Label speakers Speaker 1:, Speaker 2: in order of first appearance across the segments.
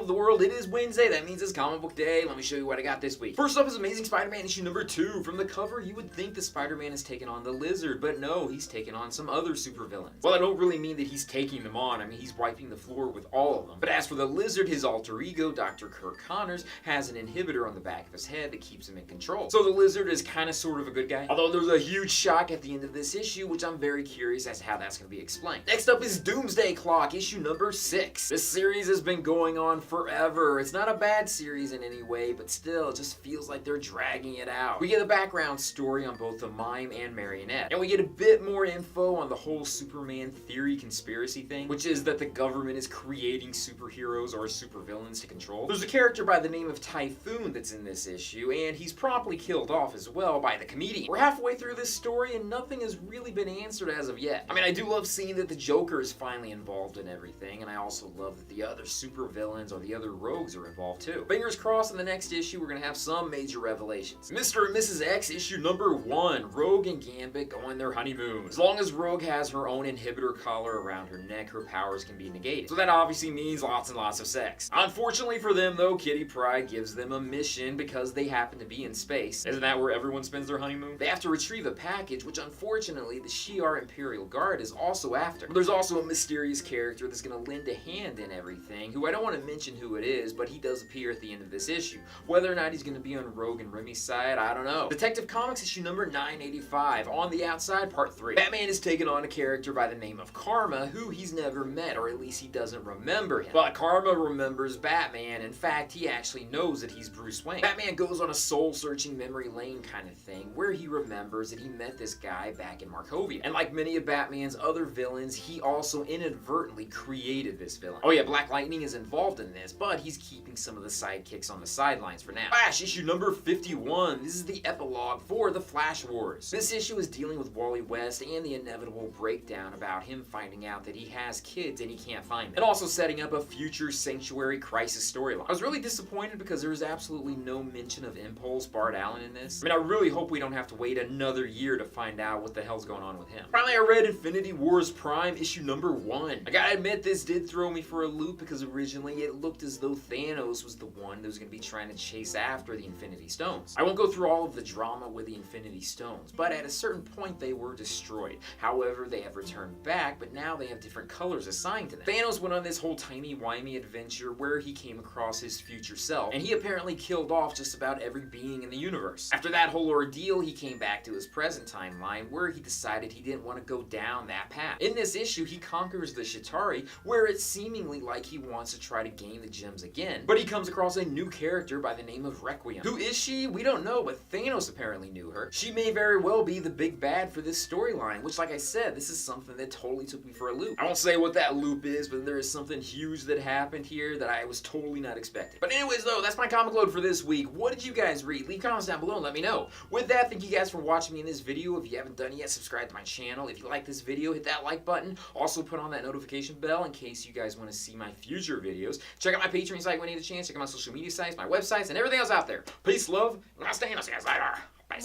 Speaker 1: of the world? It is Wednesday. That means it's comic book day. Let me show you what I got this week. First up is Amazing Spider-Man issue number 2. From the cover, you would think that Spider-Man is taking on the Lizard, but no, he's taking on some other supervillains. Well, I don't really mean that he's taking them on. I mean, he's wiping the floor with all of them. But as for the Lizard, his alter ego, Dr. Curt Connors, has an inhibitor on the back of his head that keeps him in control. So the Lizard is kind of sort of a good guy. Although there's a huge shock at the end of this issue, which I'm very curious as to how that's going to be explained. Next up is Doomsday Clock, issue number 6. This series has been going on forever. It's not a bad series in any way, but still, it just feels like they're dragging it out. We get a background story on both the Mime and Marionette, and we get a bit more info on the whole Superman theory conspiracy thing, which is that the government is creating superheroes or supervillains to control. There's a character by the name of Typhoon that's in this issue, and he's promptly killed off as well by the comedian. We're halfway through this story, and nothing has really been answered as of yet. I mean, I do love seeing that the Joker is finally involved in everything, and I also love that the other supervillains or the other rogues are involved too. Fingers crossed in the next issue we're gonna have some major revelations. Mr. and Mrs. X issue number 1. Rogue and Gambit go on their honeymoon. As long as Rogue has her own inhibitor collar around her neck, her powers can be negated. So that obviously means lots and lots of sex. Unfortunately for them though, Kitty Pryde gives them a mission because they happen to be in space. Isn't that where everyone spends their honeymoon? They have to retrieve a package, which unfortunately the Shi'ar Imperial Guard is also after. But there's also a mysterious character that's gonna lend a hand in everything, who I don't want to mention who it is, but he does appear at the end of this issue. Whether or not he's gonna be on Rogue and Remy's side, I don't know. Detective Comics issue number 985, On the Outside, part 3. Batman is taking on a character by the name of Karma, who he's never met, or at least he doesn't remember him. But Karma remembers Batman. In fact, he actually knows that he's Bruce Wayne. Batman goes on a soul-searching memory lane kind of thing, where he remembers that he met this guy back in Markovia. And like many of Batman's other villains, he also inadvertently created this villain. Oh yeah, Black Lightning is involved in this, but he's keeping some of the sidekicks on the sidelines for now. Flash issue number 51. This is the epilogue for the Flash Wars. This issue is dealing with Wally West and the inevitable breakdown about him finding out that he has kids and he can't find them. And also setting up a future Sanctuary Crisis storyline. I was really disappointed because there was absolutely no mention of Impulse Bart Allen in this. I mean, I really hope we don't have to wait another year to find out what the hell's going on with him. Finally, I read Infinity Wars Prime issue number 1. I gotta admit, this did throw me for a loop because originally it looked as though Thanos was the one that was gonna be trying to chase after the Infinity Stones. I won't go through all of the drama with the Infinity Stones, but at a certain point they were destroyed. However, they have returned back, but now they have different colors assigned to them. Thanos went on this whole timey-wimey adventure where he came across his future self, and he apparently killed off just about every being in the universe. After that whole ordeal, he came back to his present timeline where he decided he didn't want to go down that path. In this issue, he conquers the Chitauri, where it's seemingly like he wants to try to gain the gems again, but he comes across a new character by the name of Requiem. Who is she? We don't know, but Thanos apparently knew her. She may very well be the big bad for this storyline, which, like I said, this is something that totally took me for a loop. I won't say what that loop is, but there is something huge that happened here that I was totally not expecting. But anyways though, that's my comic load for this week. What did you guys read? Leave comments down below and let me know. With that, thank you guys for watching me in this video. If you haven't done it yet, subscribe to my channel. If you like this video, hit that like button. Also put on that notification bell in case you guys want to see my future videos. Check out my Patreon site when you get a chance. Check out my social media sites, my websites, and everything else out there. Peace, love, and I'll stay in. I'll see you guys later. Bye.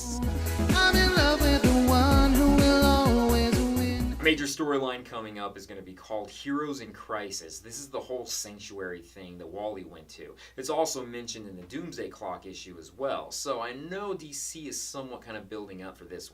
Speaker 2: I'm in love with the one who will always win.
Speaker 1: A major storyline coming up is going to be called Heroes in Crisis. This is the whole sanctuary thing that Wally went to. It's also mentioned in the Doomsday Clock issue as well. So I know DC is somewhat kind of building up for this one.